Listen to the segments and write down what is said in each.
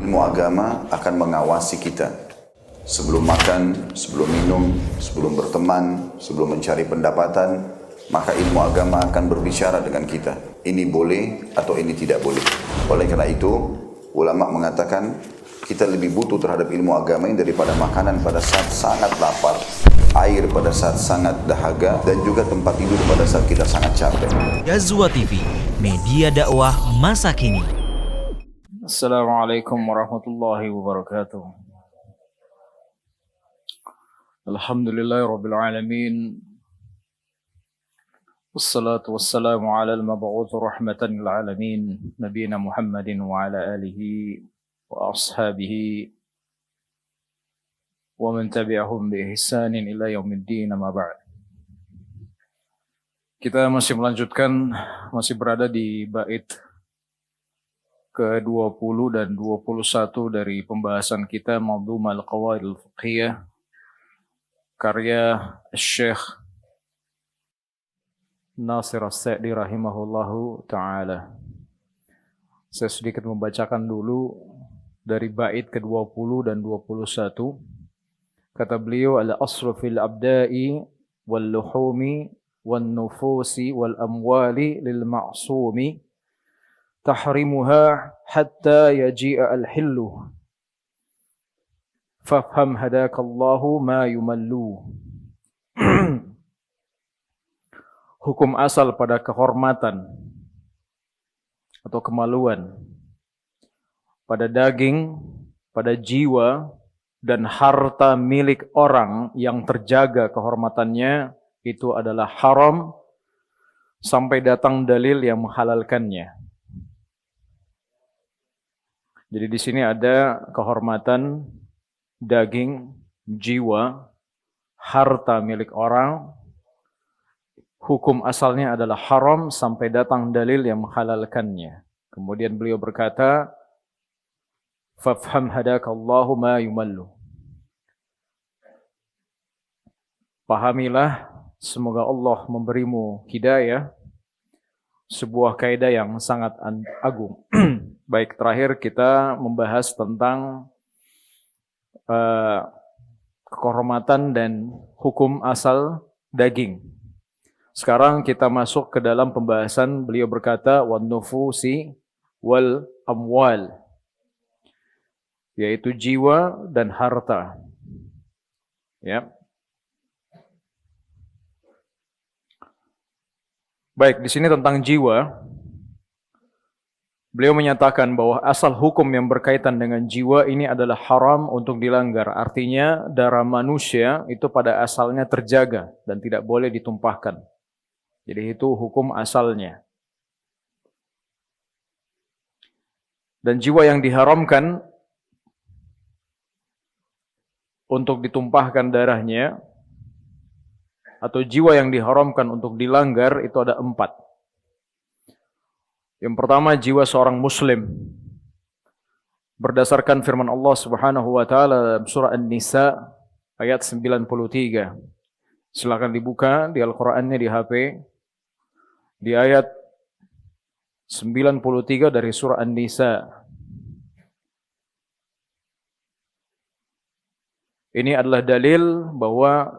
ilmu agama akan mengawasi kita. Sebelum makan, sebelum minum, sebelum berteman, sebelum mencari pendapatan, maka ilmu agama akan berbicara dengan kita. Ini boleh atau ini tidak boleh. Oleh karena itu, ulama mengatakan kita lebih butuh terhadap ilmu agama ini daripada makanan pada saat sangat lapar, air pada saat sangat dahaga, dan juga tempat tidur pada saat kita sangat capek. Ghazwa TV, media dakwah masa kini. Assalamualaikum warahmatullahi wabarakatuh. Alhamdulillahirabbil alamin. Wassalatu wassalamu ala al-mab'uts rahmatan lil alamin, nabiyina Muhammadin wa ala alihi wa ashabihi wa man tabi'ahum bi ihsanin ila yaumiddin, amma ba'd. Kita masih melanjutkan, masih berada di bait ke-20 dan 21 dari pembahasan kita Mawdhu' al-Qawaid al-Fiqhiyah karya Syekh Nasir As-Sa'di rahimahullahu ta'ala. Saya sedikit membacakan dulu dari bait ke-20 dan 21. Kata beliau, al-aslu fil abda'i wal luhumi wan nufusi wal amwali lil ma'sumi tahrimuha hatta yaji'a al-hillu fafham hadakallahu ma yumallu. Hukum asal pada kehormatan atau kemaluan, pada daging, pada jiwa dan harta milik orang yang terjaga kehormatannya itu adalah haram sampai datang dalil yang menghalalkannya. Jadi di sini ada kehormatan daging, jiwa, harta milik orang. Hukum asalnya adalah haram sampai datang dalil yang menghalalkannya. Kemudian beliau berkata, fafham hadakallahu ma yumallu. Pahamilah, semoga Allah memberimu hidayah, sebuah kaidah yang sangat agung. Baik, terakhir kita membahas tentang kehormatan dan hukum asal daging. Sekarang kita masuk ke dalam pembahasan. Beliau berkata wan nufusi wal amwal, yaitu jiwa dan harta. Ya. Baik, di sini tentang jiwa. Beliau menyatakan bahwa asal hukum yang berkaitan dengan jiwa ini adalah haram untuk dilanggar. Artinya darah manusia itu pada asalnya terjaga dan tidak boleh ditumpahkan. Jadi itu hukum asalnya. Dan jiwa yang diharamkan untuk ditumpahkan darahnya, atau jiwa yang diharamkan untuk dilanggar itu ada 4. Yang pertama, jiwa seorang muslim. Berdasarkan firman Allah Subhanahu wa taala dalam surah An-Nisa ayat 93. Silakan dibuka di Al-Qur'annya di HP. Di ayat 93 dari surah An-Nisa. Ini adalah dalil bahwa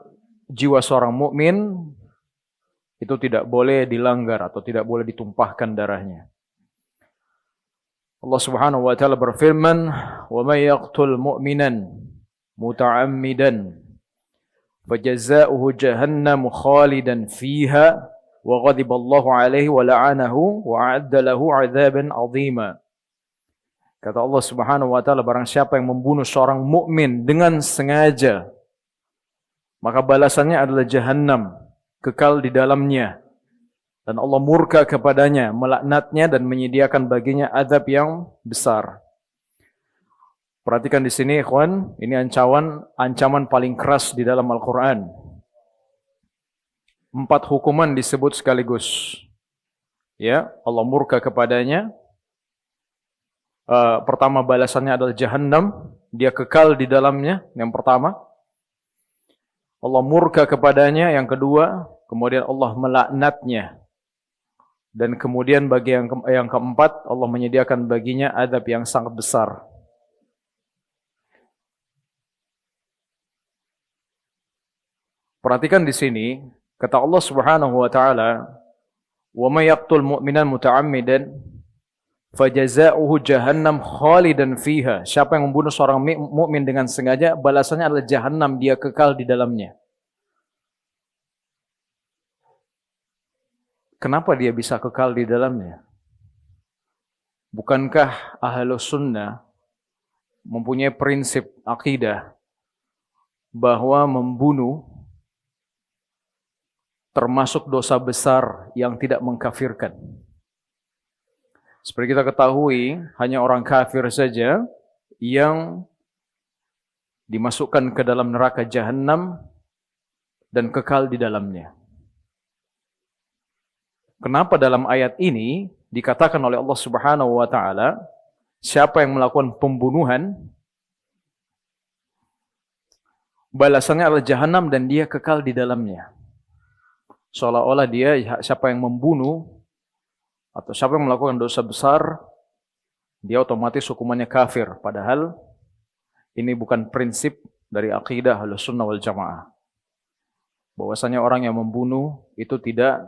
jiwa seorang mukmin itu tidak boleh dilanggar atau tidak boleh ditumpahkan darahnya. Allah Subhanahu wa taala berfirman, "Wa may yaqtul mu'minan muta'ammidan fajazaohu jahannam khalidan fiha wa ghadiballahu 'alaihi wa la'anahu wa 'adda lahu 'adzaban 'azima." Kata Allah Subhanahu wa taala, barang siapa yang membunuh seorang mukmin dengan sengaja, maka balasannya adalah jahannam, kekal di dalamnya. Dan Allah murka kepadanya, melaknatnya dan menyediakan baginya azab yang besar. Perhatikan di sini, ikhwan, ini ancaman paling keras di dalam Al-Quran. 4 hukuman disebut sekaligus. Ya, Allah murka kepadanya. Pertama, balasannya adalah jahannam, dia kekal di dalamnya, yang pertama. Allah murka kepadanya, yang kedua, kemudian Allah melaknatnya. Dan kemudian bagi yang keempat, Allah menyediakan baginya azab yang sangat besar. Perhatikan di sini, kata Allah Subhanahu wa taala, "Wa may yaqtul mu'minan muta'ammidan fajaza'uhu jahannam khalidan fiha." Siapa yang membunuh seorang mukmin dengan sengaja, balasannya adalah jahannam, dia kekal di dalamnya. Kenapa dia bisa kekal di dalamnya? Bukankah Ahlus Sunnah mempunyai prinsip akidah bahwa membunuh termasuk dosa besar yang tidak mengkafirkan? Seperti kita ketahui, hanya orang kafir saja yang dimasukkan ke dalam neraka jahanam dan kekal di dalamnya. Kenapa dalam ayat ini dikatakan oleh Allah Subhanahu wa taala, siapa yang melakukan pembunuhan balasannya adalah jahanam dan dia kekal di dalamnya. Seolah-olah dia, siapa yang membunuh atau siapa yang melakukan dosa besar, dia otomatis hukumannya kafir. Padahal ini bukan prinsip dari akidah Ahlussunnah wal Jamaah. Bahwasanya orang yang membunuh itu tidak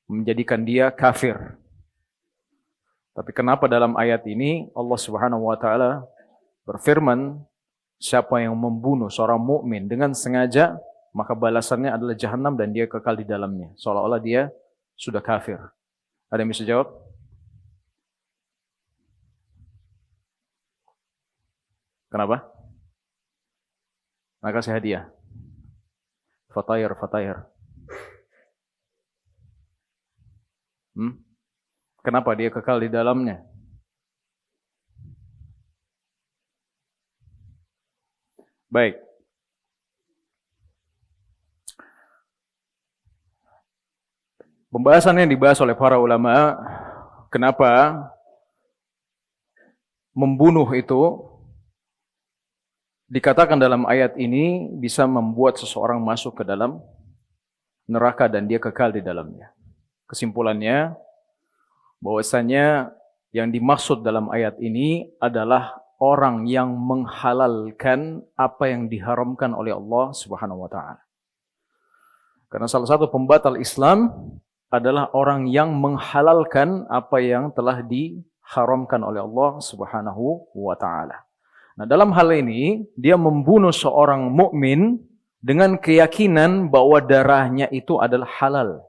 menjadikan dia kafir. Tapi kenapa dalam ayat ini Allah Subhanahu wa taala berfirman, siapa yang membunuh seorang mukmin dengan sengaja, maka balasannya adalah jahanam dan dia kekal di dalamnya. Seolah-olah dia sudah kafir. Ada yang bisa jawab? Kenapa? Maka kasih hadiah. Fatayar. Kenapa dia kekal di dalamnya? Baik. Pembahasan yang dibahas oleh para ulama, kenapa membunuh itu dikatakan dalam ayat ini bisa membuat seseorang masuk ke dalam neraka dan dia kekal di dalamnya. Kesimpulannya, bahwasanya yang dimaksud dalam ayat ini adalah orang yang menghalalkan apa yang diharamkan oleh Allah Subhanahu wa taala. Karena salah satu pembatal Islam adalah orang yang menghalalkan apa yang telah diharamkan oleh Allah Subhanahu wa taala. Nah, dalam hal ini dia membunuh seorang mukmin dengan keyakinan bahwa darahnya itu adalah halal.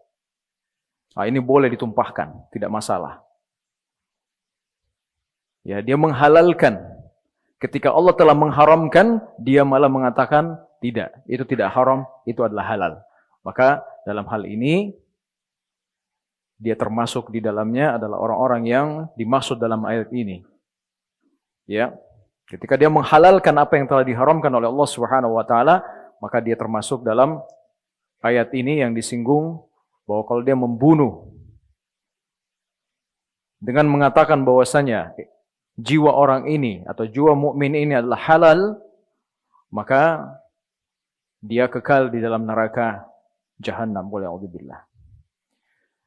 Nah, ini boleh ditumpahkan, tidak masalah. Ya, dia menghalalkan. Ketika Allah telah mengharamkan, dia malah mengatakan tidak, itu tidak haram, itu adalah halal. Maka dalam hal ini dia termasuk di dalamnya adalah orang-orang yang dimaksud dalam ayat ini. Ya, ketika dia menghalalkan apa yang telah diharamkan oleh Allah Subhanahu wa taala, maka dia termasuk dalam ayat ini yang disinggung bahwa kalau dia membunuh dengan mengatakan bahwasanya jiwa orang ini atau jiwa mukmin ini adalah halal, maka dia kekal di dalam neraka jahanam. Wala'udzubillah.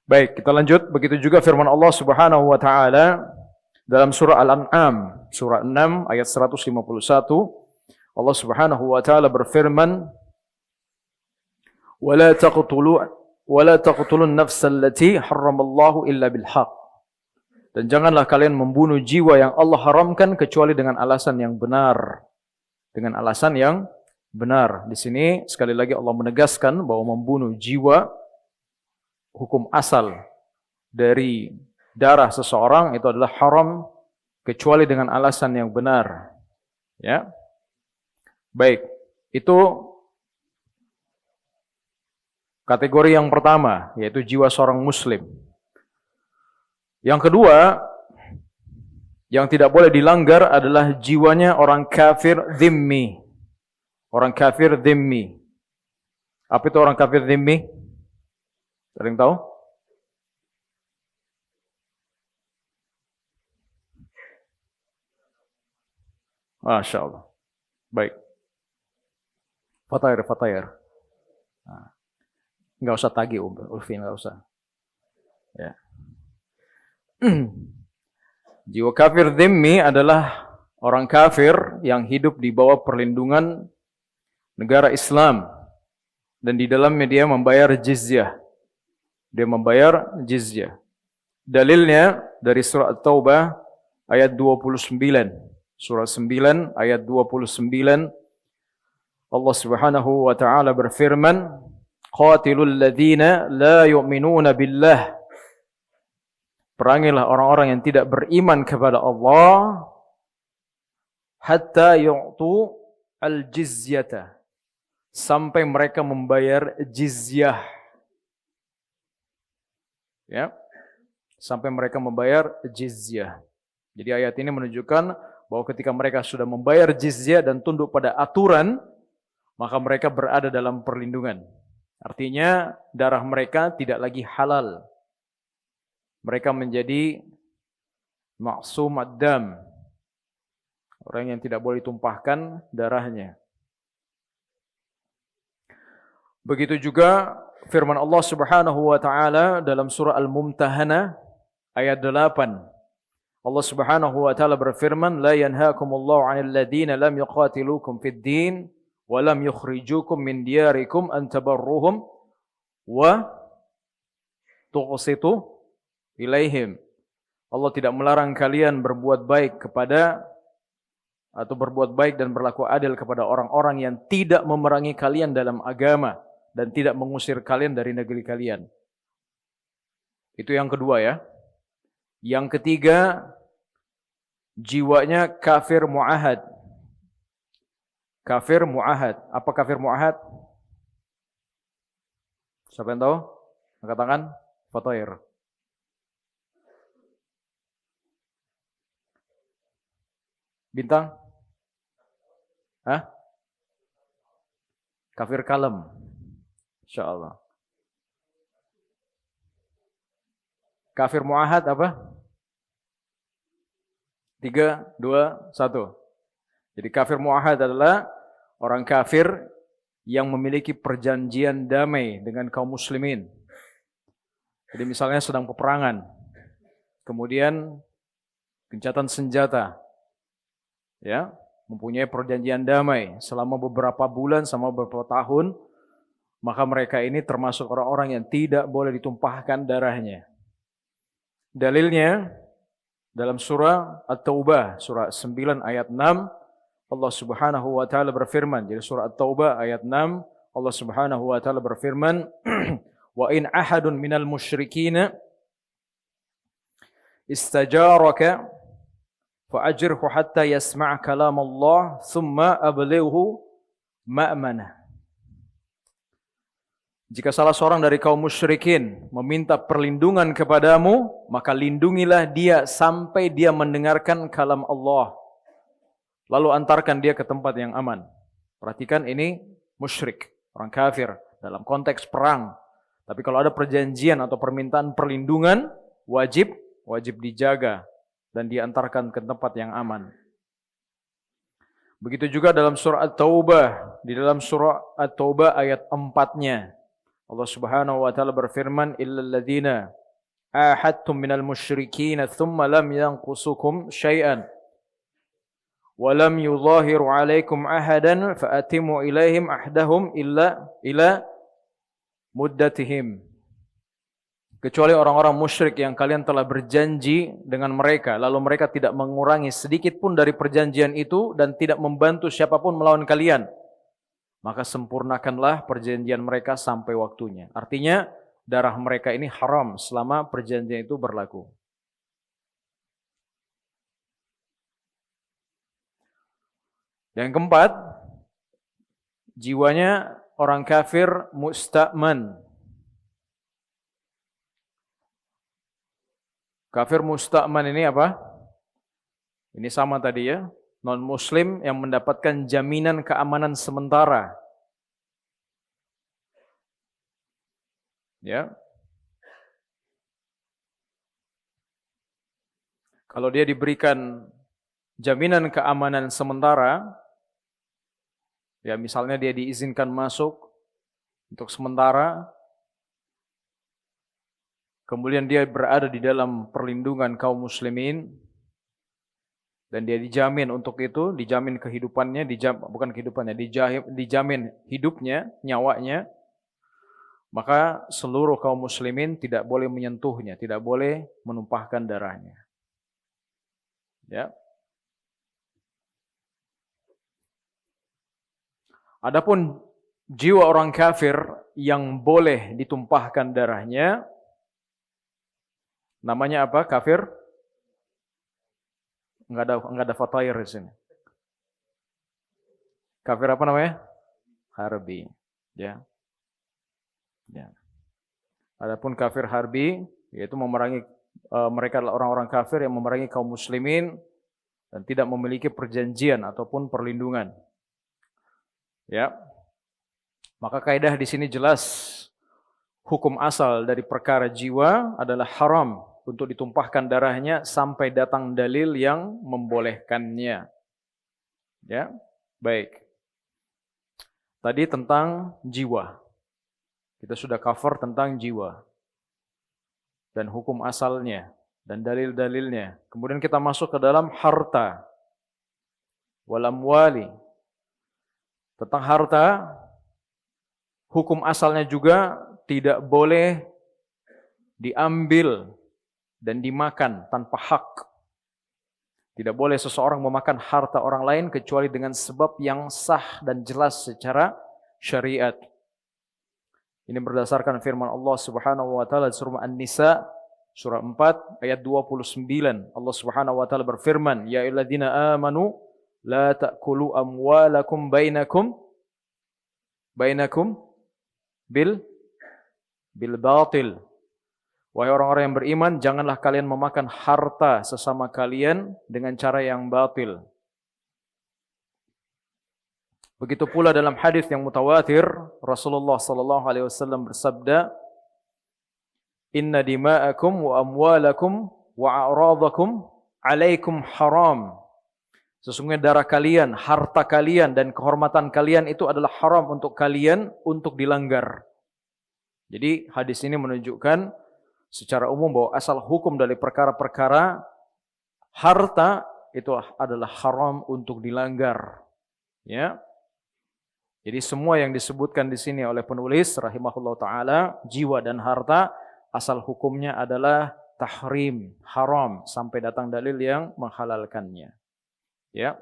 Baik, kita lanjut. Begitu juga firman Allah Subhanahu wa taala dalam surah Al-An'am, surah 6 ayat 151. Allah Subhanahu wa taala berfirman, "Wala taqtulun nafsal lati harramallahu illa bil haqq." Dan janganlah kalian membunuh jiwa yang Allah haramkan kecuali dengan alasan yang benar. Dengan alasan yang benar. Di sini sekali lagi Allah menegaskan bahwa membunuh jiwa, hukum asal dari darah seseorang itu adalah haram kecuali dengan alasan yang benar. Ya. Baik, itu kategori yang pertama, yaitu jiwa seorang muslim. Yang kedua, yang tidak boleh dilanggar adalah jiwanya orang kafir dhimmi. Orang kafir dhimmi. Apa itu orang kafir dhimmi? Ada yang tahu? Masya Allah. Baik. Fatayar. Nah. Nggak usah tagih, Ulfi, nggak usah. Ya. Jiwa kafir dhimmi adalah orang kafir yang hidup di bawah perlindungan negara Islam. dan di dalamnya dia membayar jizyah. Dia membayar jizyah. Dalilnya dari surah At-Taubah ayat 29. Surah 9 ayat 29 Allah Subhanahu wa taala berfirman, "Qatilul ladzina la yu'minuna billah." Perangilah orang-orang yang tidak beriman kepada Allah hatta yu'tu al-jizyata, sampai mereka membayar jizyah. Ya. Sampai mereka membayar jizyah. Jadi ayat ini menunjukkan bahwa ketika mereka sudah membayar jizyah dan tunduk pada aturan, maka mereka berada dalam perlindungan. Artinya darah mereka tidak lagi halal. Mereka menjadi maksum ad-dam. Orang yang tidak boleh tumpahkan darahnya. Begitu juga firman Allah Subhanahu wa taala dalam surah Al-Mumtahanah ayat 8. Allah Subhanahu wa taala berfirman, "La yanhaakumullahu 'anil ladzina lam yuqatilukum fid din wa lam yukhrijukum min diyarikum an tabarruhum wa tuqsitu ilaihim." Allah tidak melarang kalian berbuat baik kepada atau berbuat baik dan berlaku adil kepada orang-orang yang tidak memerangi kalian dalam agama dan tidak mengusir kalian dari negeri kalian. Itu yang kedua ya. Yang ketiga, jiwanya kafir mu'ahad. Kafir mu'ahad. Apa kafir mu'ahad? Siapa yang tahu? Angkat tangan. Fatoir. Bintang? Hah? Kafir kalem. InsyaAllah. Kafir mu'ahad apa? 3, 2, 1. Jadi kafir mu'ahad adalah orang kafir yang memiliki perjanjian damai dengan kaum muslimin. Jadi misalnya sedang peperangan, kemudian gencatan senjata, ya, mempunyai perjanjian damai selama beberapa bulan, selama beberapa tahun, maka mereka ini termasuk orang-orang yang tidak boleh ditumpahkan darahnya. Dalilnya dalam surah At-Taubah, surah 9 ayat 6, Allah Subhanahu wa taala berfirman. Jadi surah At-Taubah ayat 6, Allah Subhanahu wa taala berfirman, "Wa in ahadun minal musyrikin istajaraka fa'ajirhu hatta yasma' kalam Allah thumma ablighu ma'manah." Jika salah seorang dari kaum musyrikin meminta perlindungan kepadamu, maka lindungilah dia sampai dia mendengarkan kalam Allah. Lalu antarkan dia ke tempat yang aman. Perhatikan, ini musyrik, orang kafir dalam konteks perang. Tapi kalau ada perjanjian atau permintaan perlindungan, wajib dijaga dan diantarkan ke tempat yang aman. Begitu juga dalam surah At-Taubah, di dalam surah At-Taubah ayat 4-nya. Allah Subhanahu wa taala berfirman, "Illal ladzina ahadtum minal musyrikin thumma lam yanqusukum syai'an wa lam yudhahiru 'alaikum ahadan fa'atimu ilaihim ahdahum ila muddatihim." Kecuali orang-orang musyrik yang kalian telah berjanji dengan mereka, lalu mereka tidak mengurangi sedikit pun dari perjanjian itu dan tidak membantu siapapun melawan kalian, maka sempurnakanlah perjanjian mereka sampai waktunya. Artinya darah mereka ini haram selama perjanjian itu berlaku. Yang keempat, jiwanya orang kafir musta'man. Kafir musta'man ini apa? Ini sama tadi ya. Non-muslim yang mendapatkan jaminan keamanan sementara. Ya. Kalau dia diberikan jaminan keamanan sementara, ya misalnya dia diizinkan masuk untuk sementara, kemudian dia berada di dalam perlindungan kaum muslimin, dan dia dijamin untuk itu, dijamin kehidupannya, dijamin hidupnya, nyawanya, maka seluruh kaum muslimin tidak boleh menyentuhnya, tidak boleh menumpahkan darahnya. Ya. Adapun jiwa orang kafir yang boleh ditumpahkan darahnya, namanya apa? Kafir? Enggak ada fatair di sini. Kafir apa namanya? Harbi. Ya. Ya. Adapun kafir harbi, yaitu memerangi mereka adalah orang-orang kafir yang memerangi kaum muslimin dan tidak memiliki perjanjian ataupun perlindungan. Ya. Maka kaidah di sini jelas, hukum asal dari perkara jiwa adalah haram untuk ditumpahkan darahnya sampai datang dalil yang membolehkannya. Ya. Baik. Tadi tentang jiwa. Kita sudah cover tentang jiwa dan hukum asalnya dan dalil-dalilnya. Kemudian kita masuk ke dalam harta wal amwali. Tentang harta, hukum asalnya juga tidak boleh diambil dan dimakan tanpa hak. Tidak boleh seseorang memakan harta orang lain kecuali dengan sebab yang sah dan jelas secara syariat. Ini berdasarkan firman Allah Subhanahu wa taala surah An-Nisa surah 4 ayat 29. Allah Subhanahu wa taala berfirman, "Ya ayyuhalladzina amanu la ta'kulu amwalakum bainakum bil batil." Wahai orang-orang yang beriman, janganlah kalian memakan harta sesama kalian dengan cara yang batil. Begitu pula dalam hadis yang mutawatir, Rasulullah sallallahu alaihi wasallam bersabda, "Inna dima'akum wa amwalakum wa a'radakum 'alaikum haram." Sesungguhnya darah kalian, harta kalian dan kehormatan kalian itu adalah haram untuk kalian untuk dilanggar. Jadi hadis ini menunjukkan secara umum bahwa asal hukum dari perkara-perkara harta itu adalah haram untuk dilanggar. Ya. Jadi semua yang disebutkan di sini oleh penulis rahimahullah taala, jiwa dan harta, asal hukumnya adalah tahrim, haram sampai datang dalil yang menghalalkannya. Ya.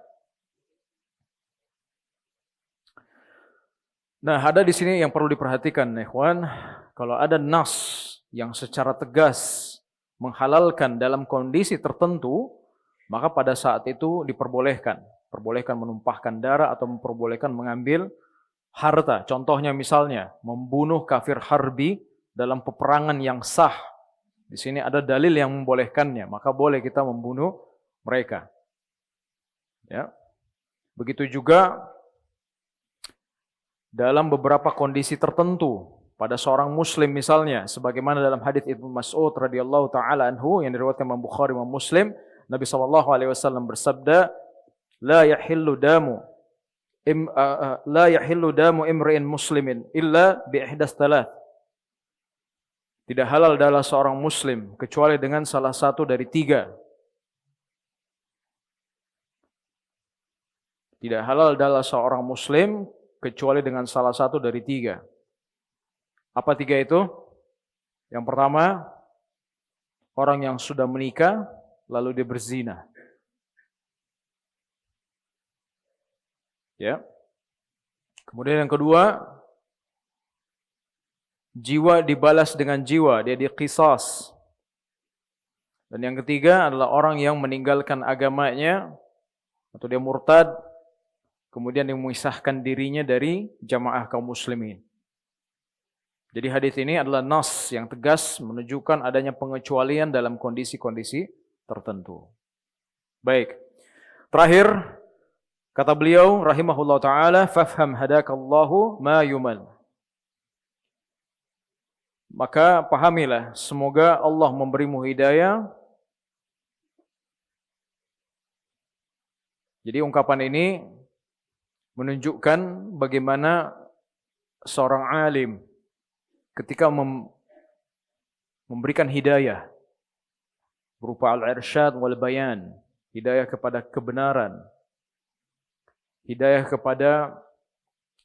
Nah, ada di sini yang perlu diperhatikan, ikhwan, kalau ada nas yang secara tegas menghalalkan dalam kondisi tertentu, maka pada saat itu diperbolehkan menumpahkan darah atau memperbolehkan mengambil harta. Contohnya misalnya membunuh kafir harbi dalam peperangan yang sah. Di sini ada dalil yang membolehkannya, maka boleh kita membunuh mereka. Ya. Begitu juga dalam beberapa kondisi tertentu pada seorang muslim misalnya, sebagaimana dalam hadis Ibnu Mas'ud radhiyallahu taala anhu yang diriwayatkan Imam Bukhari dan Muslim, Nabi sallallahu alaihi wasallam bersabda, "La yahillu damu imri'in muslimin illa bi ihdas thalath." Tidak halal darah seorang muslim kecuali dengan salah satu dari tiga. Tidak halal darah seorang muslim kecuali dengan salah satu dari tiga. Apa tiga itu? Yang pertama, orang yang sudah menikah lalu dia berzina. Ya. Kemudian yang kedua, jiwa dibalas dengan jiwa, dia diqisas. Dan yang ketiga adalah orang yang meninggalkan agamanya atau dia murtad, kemudian dia memisahkan dirinya dari jamaah kaum muslimin. Jadi hadis ini adalah nas yang tegas menunjukkan adanya pengecualian dalam kondisi-kondisi tertentu. Baik. Terakhir, kata beliau rahimahullah taala, "Fafham hadakallahu ma yumal." Maka pahamilah, semoga Allah memberimu hidayah. Jadi ungkapan ini menunjukkan bagaimana seorang alim ketika memberikan hidayah berupa al-irsyad wal bayan, hidayah kepada kebenaran, hidayah kepada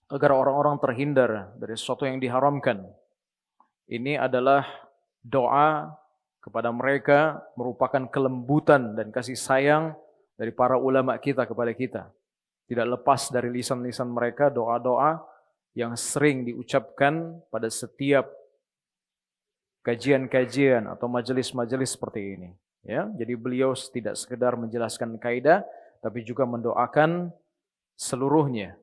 agar orang-orang terhindar dari sesuatu yang diharamkan, ini adalah doa kepada mereka, merupakan kelembutan dan kasih sayang dari para ulama kita kepada kita. Tidak lepas dari lisan-lisan mereka doa-doa yang sering diucapkan pada setiap kajian-kajian atau majelis-majelis seperti ini. Ya, jadi beliau tidak sekedar menjelaskan kaidah, tapi juga mendoakan seluruhnya,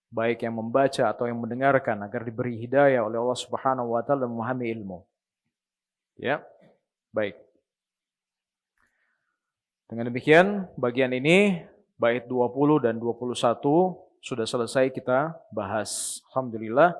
baik yang membaca atau yang mendengarkan, agar diberi hidayah oleh Allah Subhanahu wa taala dan memahami ilmu. Ya. Baik. Dengan demikian, bagian ini bait 20 dan 21 sudah selesai kita bahas. Alhamdulillah,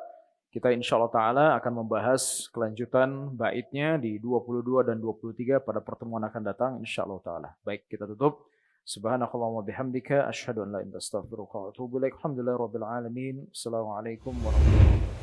kita insyaallah taala akan membahas kelanjutan baitnya di 22 dan 23 pada pertemuan akan datang insyaallah taala. Baik, kita tutup. Subhanakallahumma bihamdika asyhadu an la ilaha illa anta astaghfiruka wa atubu ilaik. Alhamdulillahirabbil alamin. Assalamualaikum warahmatullahi wabarakatuh.